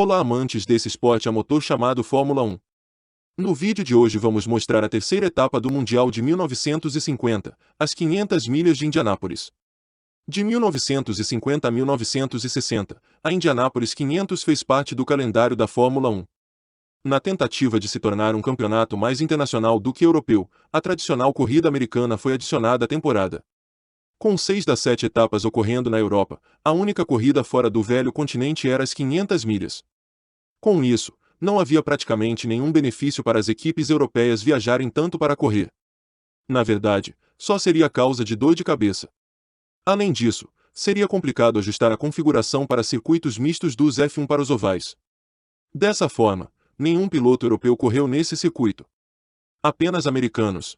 Olá, amantes desse esporte a motor chamado Fórmula 1. No vídeo de hoje vamos mostrar a terceira etapa do Mundial de 1950, as 500 milhas de Indianápolis. De 1950 a 1960, a Indianápolis 500 fez parte do calendário da Fórmula 1. Na tentativa de se tornar um campeonato mais internacional do que europeu, a tradicional corrida americana foi adicionada à temporada. Com 6 das 7 etapas ocorrendo na Europa, a única corrida fora do velho continente era as 500 milhas. Com isso, não havia praticamente nenhum benefício para as equipes europeias viajarem tanto para correr. Na verdade, só seria causa de dor de cabeça. Além disso, seria complicado ajustar a configuração para circuitos mistos dos F1 para os ovais. Dessa forma, nenhum piloto europeu correu nesse circuito. Apenas americanos.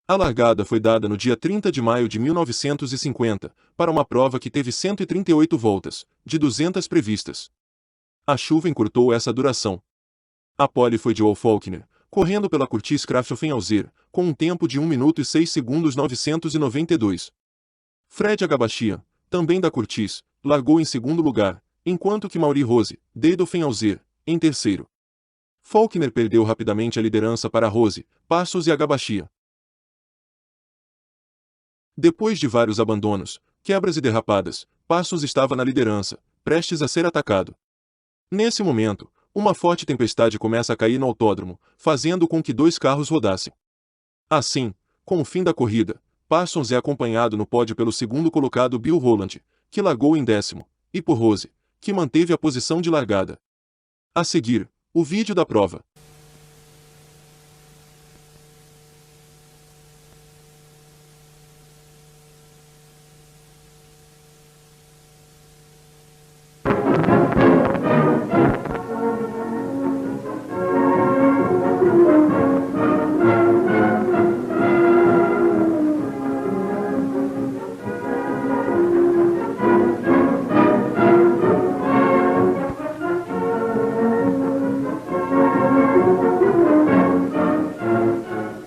A largada foi dada no dia 30 de maio de 1950, para uma prova que teve 138 voltas, de 200 previstas. A chuva encurtou essa duração. A pole foi de Wolf Faulkner, correndo pela Curtis Krafft-Offenhauser, com um tempo de 1 minuto e 6 segundos 992. Fred Agabachian, também da Curtis, largou em segundo lugar, enquanto que Mauri Rose, de Offenhauser, em terceiro. Faulkner perdeu rapidamente a liderança para Rose, Passos e Agabachian. Depois de vários abandonos, quebras e derrapadas, Passos estava na liderança, prestes a ser atacado. Nesse momento, uma forte tempestade começa a cair no autódromo, fazendo com que 2 carros rodassem. Assim, com o fim da corrida, Parsons é acompanhado no pódio pelo segundo colocado Bill Rowland, que largou em 10º, e por Rose, que manteve a posição de largada. A seguir, o vídeo da prova.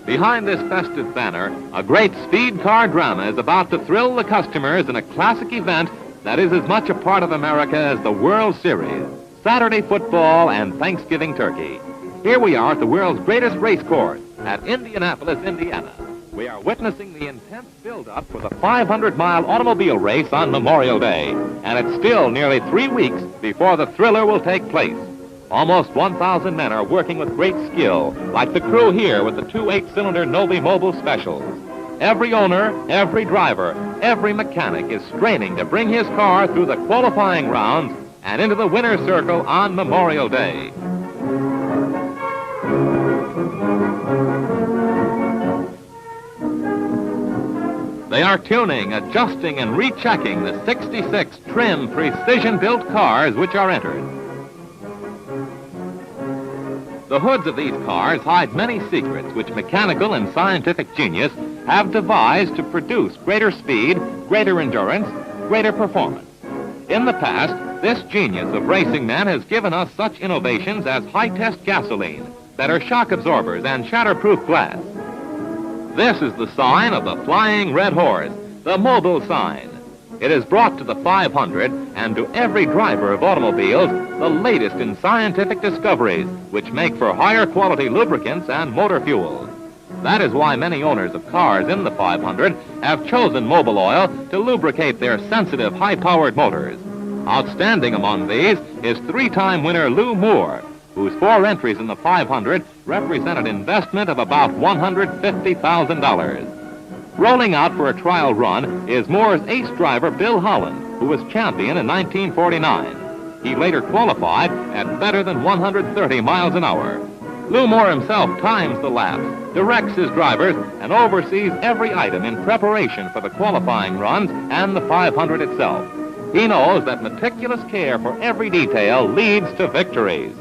Behind this festive banner, a great speed car drama is about to thrill the customers in a classic event that is as much a part of America as the World Series, Saturday football, and Thanksgiving turkey. Here we are at the world's greatest race course at Indianapolis, Indiana. We are witnessing the intense build-up for the 500-mile automobile race on Memorial Day, and it's still nearly 3 weeks before the thriller will take place. Almost 1,000 men are working with great skill, like the crew here with the 2 8-cylinder Novi Mobile Specials. Every owner, every driver, every mechanic is straining to bring his car through the qualifying rounds and into the winner's circle on Memorial Day. They are tuning, adjusting, and rechecking the 66 trim, precision-built cars which are entered. The hoods of these cars hide many secrets which mechanical and scientific genius have devised to produce greater speed, greater endurance, greater performance. In the past, this genius of racing men has given us such innovations as high-test gasoline, better shock absorbers, and shatterproof glass. This is the sign of the Flying Red Horse, the mobile sign. It is brought to the 500 and to every driver of automobiles the latest in scientific discoveries which make for higher quality lubricants and motor fuels. That is why many owners of cars in the 500 have chosen Mobil Oil to lubricate their sensitive, high-powered motors. Outstanding among these is 3-time winner Lou Moore, whose 4 entries in the 500 represent an investment of about $150,000. Rolling out for a trial run is Moore's ace driver Bill Holland, who was champion in 1949. He later qualified at better than 130 miles an hour. Lou Moore himself times the laps, directs his drivers, and oversees every item in preparation for the qualifying runs and the 500 itself. He knows that meticulous care for every detail leads to victories.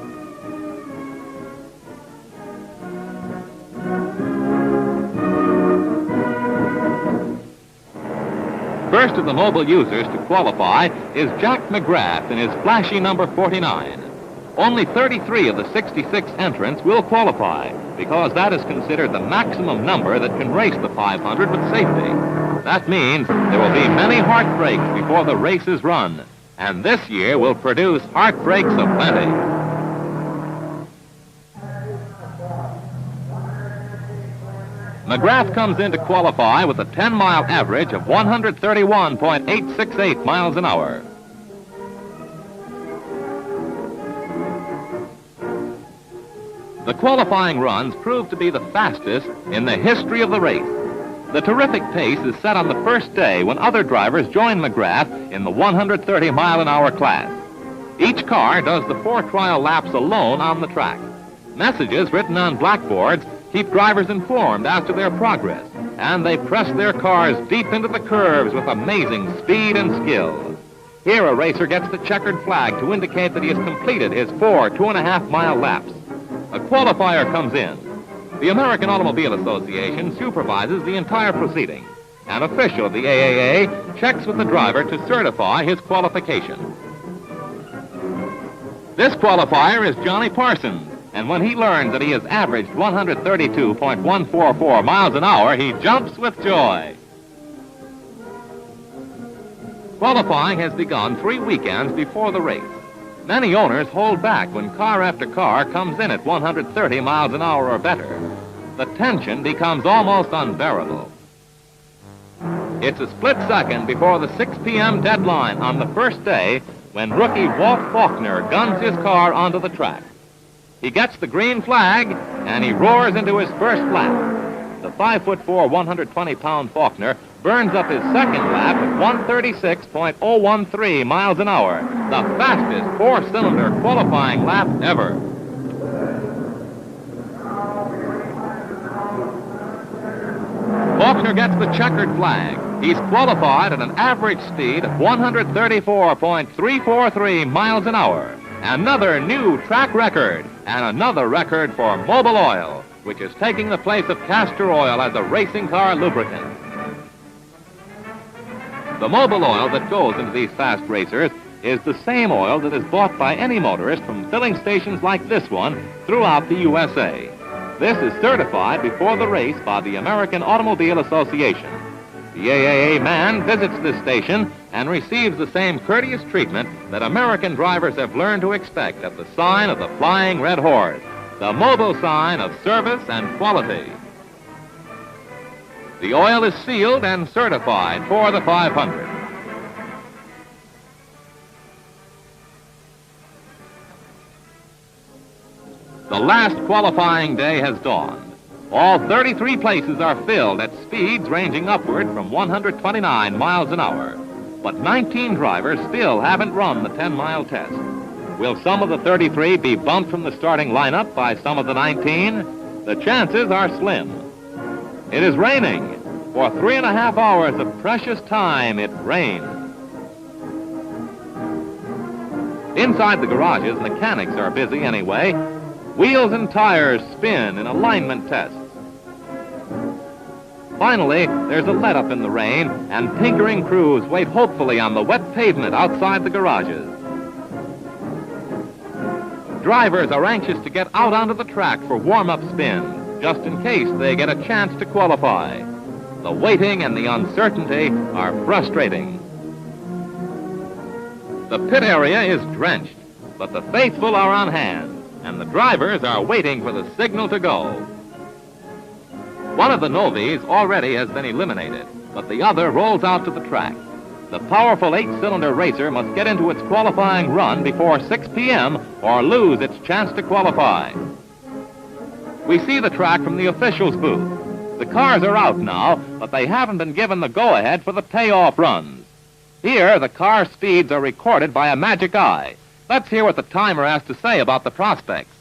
First of the mobile users to qualify is Jack McGrath in his flashy number 49. Only 33 of the 66 entrants will qualify, because that is considered the maximum number that can race the 500 with safety. That means there will be many heartbreaks before the race is run. and this year will produce heartbreaks aplenty. McGrath comes in to qualify with a 10-mile average of 131.868 miles an hour. The qualifying runs proved to be the fastest in the history of the race. The terrific pace is set on the first day when other drivers join McGrath in the 130-mile-an-hour class. Each car does the 4 trial laps alone on the track. Messages written on blackboards keep drivers informed as to their progress, and they press their cars deep into the curves with amazing speed and skill. Here a racer gets the checkered flag to indicate that he has completed his 4 2.5-mile laps. A qualifier comes in. The American Automobile Association supervises the entire proceeding. An official of the AAA checks with the driver to certify his qualification. This qualifier is Johnny Parsons, and when he learns that he has averaged 132.144 miles an hour, he jumps with joy. Qualifying has begun 3 weekends before the race. Many owners hold back when car after car comes in at 130 miles an hour or better. The tension becomes almost unbearable. It's a split second before the 6 p.m. deadline on the first day when rookie Walt Faulkner guns his car onto the track. He gets the green flag and he roars into his first lap. The 5'4", 120-pound Faulkner burns up his second lap at 136.013 miles an hour, the fastest 4-cylinder qualifying lap ever. Faulkner gets the checkered flag. He's qualified at an average speed of 134.343 miles an hour. Another new track record and another record for Mobil Oil, which is taking the place of castor oil as a racing car lubricant. The Mobil oil that goes into these fast racers is the same oil that is bought by any motorist from filling stations like this one throughout the USA. This is certified before the race by the American Automobile Association. The AAA man visits this station and receives the same courteous treatment that American drivers have learned to expect at the sign of the Flying Red Horse, the Mobil sign of service and quality. The oil is sealed and certified for the 500. The last qualifying day has dawned. All 33 places are filled at speeds ranging upward from 129 miles an hour. But 19 drivers still haven't run the 10-mile test. Will some of the 33 be bumped from the starting lineup by some of the 19? The chances are slim. It is raining. For 3.5 hours of precious time, it rained. Inside the garages, mechanics are busy anyway. Wheels and tires spin in alignment tests. Finally, there's a let-up in the rain, and tinkering crews wait hopefully on the wet pavement outside the garages. Drivers are anxious to get out onto the track for warm-up spins, just in case they get a chance to qualify. The waiting and the uncertainty are frustrating. The pit area is drenched, but the faithful are on hand, and the drivers are waiting for the signal to go. One of the Novies already has been eliminated, but the other rolls out to the track. The powerful 8-cylinder racer must get into its qualifying run before 6 p.m. or lose its chance to qualify. We see the track from the officials' booth. The cars are out now, but they haven't been given the go-ahead for the payoff runs. Here, the car speeds are recorded by a magic eye. Let's hear what the timer has to say about the prospects.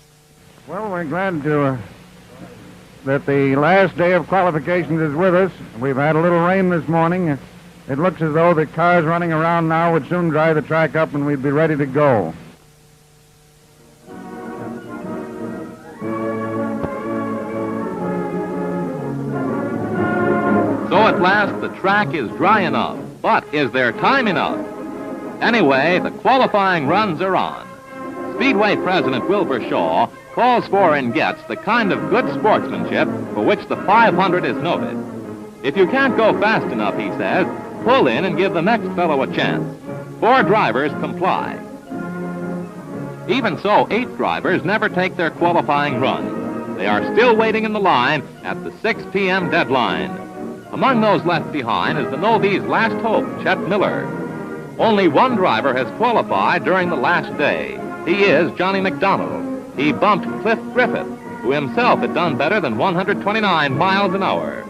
Well, we're glad that the last day of qualifications is with us. We've had a little rain this morning. It looks as though the cars running around now would soon dry the track up and we'd be ready to go. So at last, the track is dry enough. But is there time enough? Anyway, the qualifying runs are on. Speedway President Wilbur Shaw calls for and gets the kind of good sportsmanship for which the 500 is noted. If you can't go fast enough, he says, pull in and give the next fellow a chance. 4 drivers comply. Even so, 8 drivers never take their qualifying run. They are still waiting in the line at the 6 p.m. deadline. Among those left behind is the Novi's last hope, Chet Miller. Only 1 driver has qualified during the last day. He is Johnny McDonald. He bumped Cliff Griffith, who himself had done better than 129 miles an hour.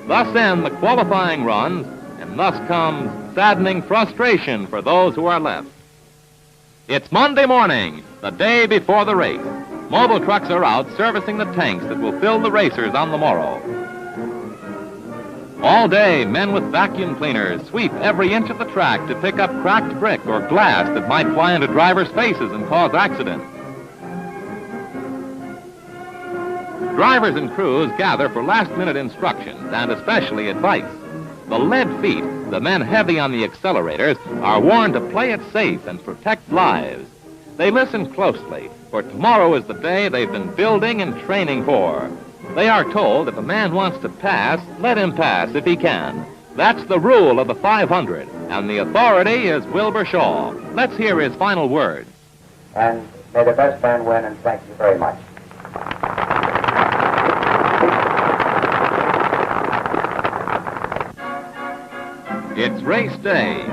Thus end the qualifying runs, and thus comes saddening frustration for those who are left. It's Monday morning, the day before the race. Mobile trucks are out servicing the tanks that will fill the racers on the morrow. All day, men with vacuum cleaners sweep every inch of the track to pick up cracked brick or glass that might fly into drivers' faces and cause accidents. Drivers and crews gather for last-minute instructions and especially advice. The lead feet, the men heavy on the accelerators, are warned to play it safe and protect lives. They listen closely, for tomorrow is the day they've been building and training for. They are told if a man wants to pass, let him pass if he can. That's the rule of the 500, and the authority is Wilbur Shaw. Let's hear his final words. And may the best man win, and thank you very much. It's race day.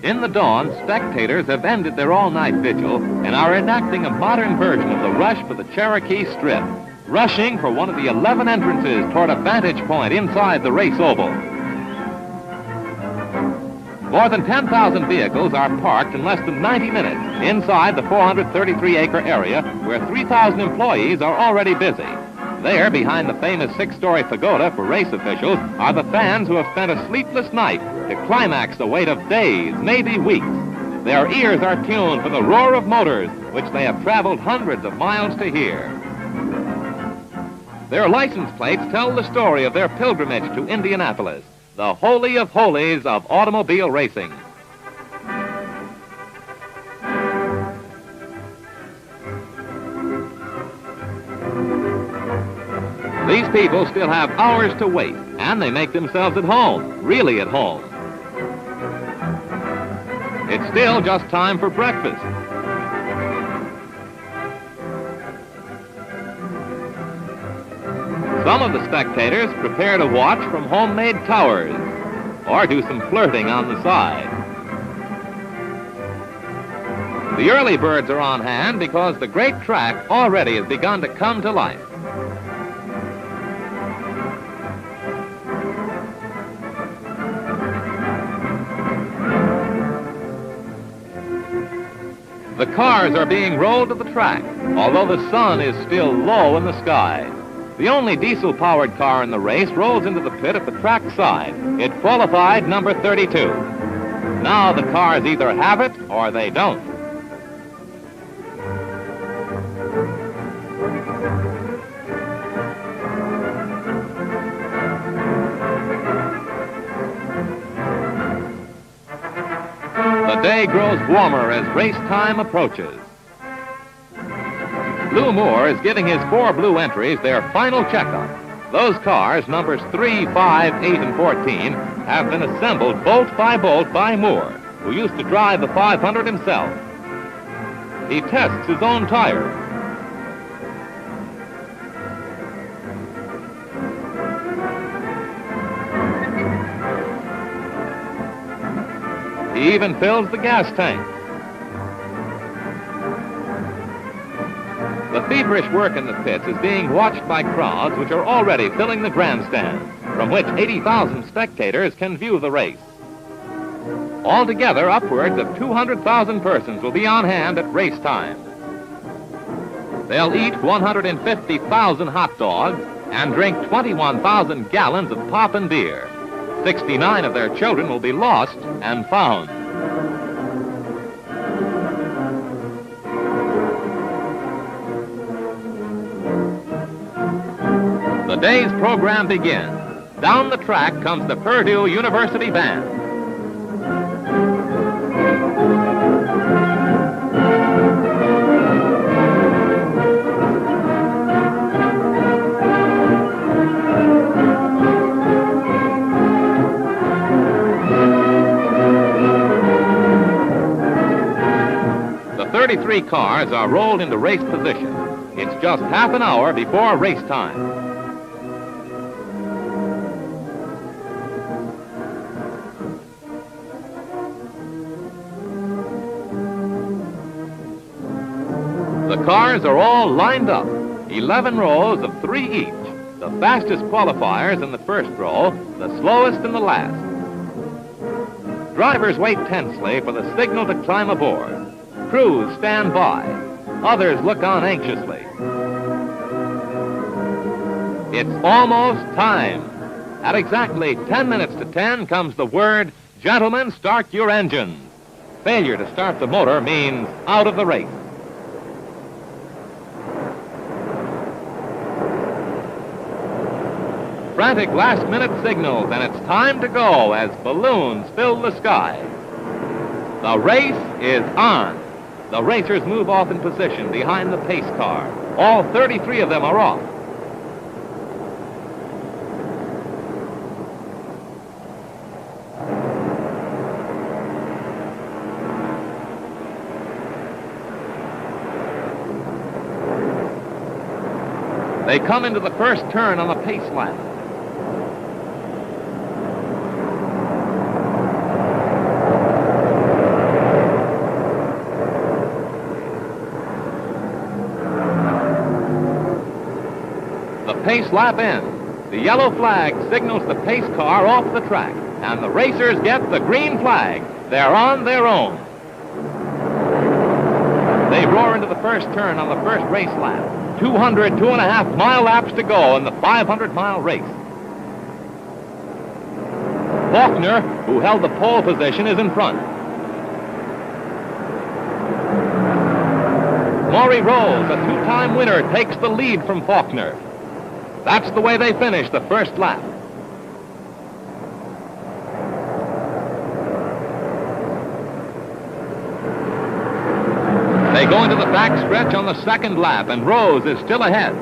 In the dawn, spectators have ended their all-night vigil and are enacting a modern version of the rush for the Cherokee Strip, rushing for one of the 11 entrances toward a vantage point inside the race oval. More than 10,000 vehicles are parked in less than 90 minutes inside the 433-acre area where 3,000 employees are already busy. There, behind the famous 6-story pagoda for race officials, are the fans who have spent a sleepless night to climax the wait of days, maybe weeks. Their ears are tuned for the roar of motors, which they have traveled hundreds of miles to hear. Their license plates tell the story of their pilgrimage to Indianapolis, the holy of holies of automobile racing. These people still have hours to wait, and they make themselves at home, really at home. It's still just time for breakfast. Some of the spectators prepare to watch from homemade towers, or do some flirting on the side. The early birds are on hand because the great track already has begun to come to life. The cars are being rolled to the track, although the sun is still low in the sky. The only diesel-powered car in the race rolls into the pit at the track side. It qualified number 32. Now the cars either have it or they don't. The day grows warmer as race time approaches. Lou Moore is giving his 4 blue entries their final checkup. Those cars, numbers 3, 5, 8, and 14, have been assembled bolt by Moore, who used to drive the 500 himself. He tests his own tires. He even fills the gas tank. The feverish work in the pits is being watched by crowds which are already filling the grandstand, from which 80,000 spectators can view the race. Altogether, upwards of 200,000 persons will be on hand at race time. They'll eat 150,000 hot dogs and drink 21,000 gallons of pop and beer. 69 of their children will be lost and found. The day's program begins. Down the track comes the Purdue University Band. 33 cars are rolled into race position. It's just half an hour before race time. The cars are all lined up, 11 rows of 3 each. The fastest qualifiers in the first row, the slowest in the last. Drivers wait tensely for the signal to climb aboard. Crews stand by. Others look on anxiously. It's almost time. At exactly 10 minutes to 10 comes the word, "Gentlemen, start your engines." Failure to start the motor means out of the race. Frantic last-minute signals, and it's time to go as balloons fill the sky. The race is on. The racers move off in position behind the pace car. All 33 of them are off. They come into the first turn on the pace lap. The pace lap ends. The yellow flag signals the pace car off the track, and the racers get the green flag. They're on their own. They roar into the first turn on the first race lap. 2.5 laps to go in the 500-mile race. Faulkner, who held the pole position, is in front. Maury Rolls, a 2-time winner, takes the lead from Faulkner. That's the way they finish the first lap. They go into the backstretch on the second lap, and Rose is still ahead.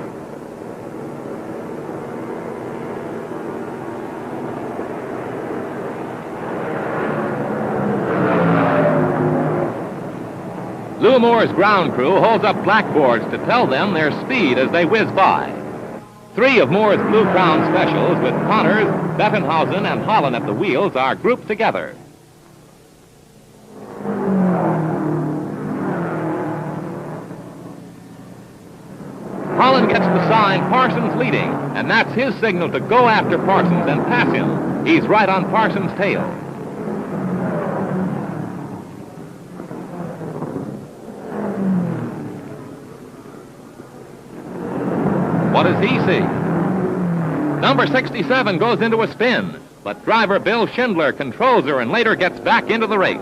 Lou Moore's ground crew holds up blackboards to tell them their speed as they whiz by. 3 of Moore's Blue Crown specials, with Connors, Bettenhausen, and Holland at the wheels, are grouped together. Holland gets the sign, Parsons leading, and that's his signal to go after Parsons and pass him. He's right on Parsons' tail. What does he see? Number 67 goes into a spin, but driver Bill Schindler controls her and later gets back into the race.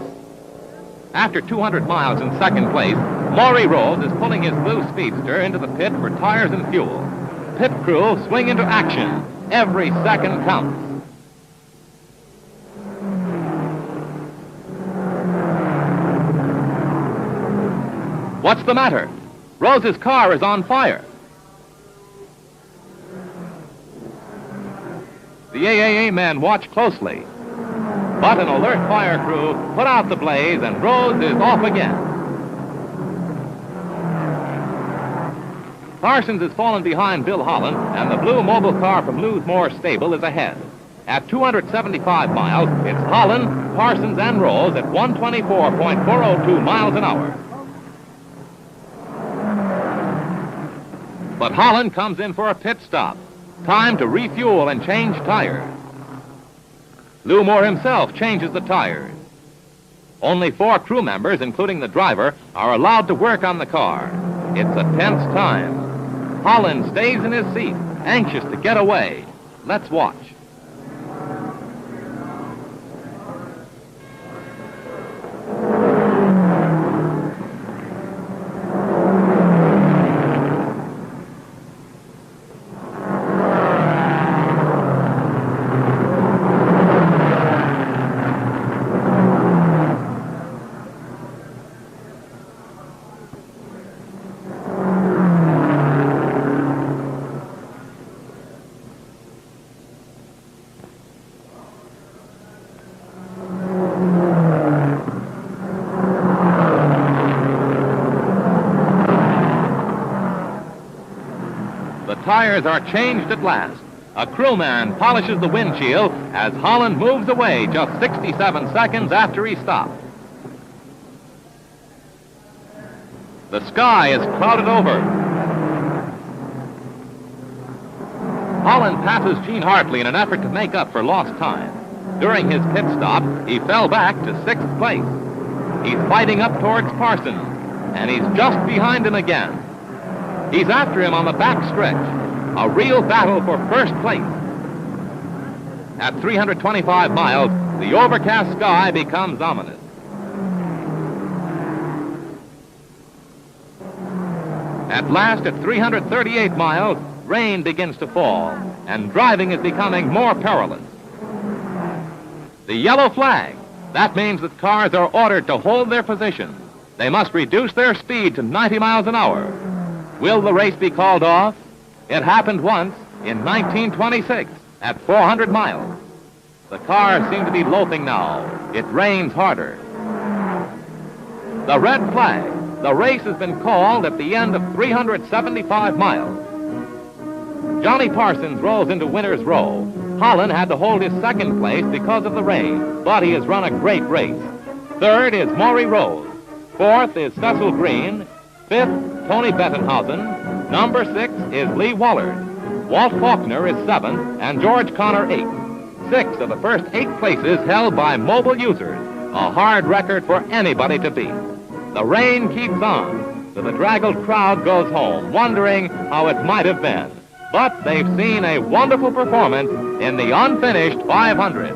After 200 miles in second place, Maury Rolls is pulling his blue speedster into the pit for tires and fuel. Pit crew swing into action. Every second counts. What's the matter? Rose's car is on fire. The AAA men watch closely. But an alert fire crew put out the blaze, and Rose is off again. Parsons has fallen behind Bill Holland, and the blue mobile car from Lou Moore's stable is ahead. At 275 miles, it's Holland, Parsons, and Rose at 124.402 miles an hour. But Holland comes in for a pit stop. Time to refuel and change tires. Lou Moore himself changes the tires. Only 4 crew members, including the driver, are allowed to work on the car. It's a tense time. Holland stays in his seat, anxious to get away. Let's watch. tires are changed at last. A crewman polishes the windshield as Holland moves away just 67 seconds after he stopped. The sky is clouded over. Holland passes Gene Hartley in an effort to make up for lost time. During his pit stop, he fell back to 6th place. He's fighting up towards Parsons, and he's just behind him again. He's after him on the back stretch. A real battle for first place. At 325 miles, the overcast sky becomes ominous. At last, at 338 miles, rain begins to fall, and driving is becoming more perilous. The yellow flag. That means that cars are ordered to hold their position. They must reduce their speed to 90 miles an hour. Will the race be called off? It happened once in 1926 at 400 miles. The cars seem to be loafing now. It rains harder. The red flag. The race has been called at the end of 375 miles. Johnny Parsons rolls into winner's row. Holland had to hold his 2nd place because of the rain, but he has run a great race. 3rd is Maury Rose. 4th is Cecil Green. 5th, Tony Bettenhausen. Number 6 is Lee Wallard. Walt Faulkner is 7th, and George Connor 8th. 6 of the first 8 places held by mobile users, a hard record for anybody to beat. The rain keeps on, so the draggled crowd goes home, wondering how it might have been. But they've seen a wonderful performance in the unfinished 500.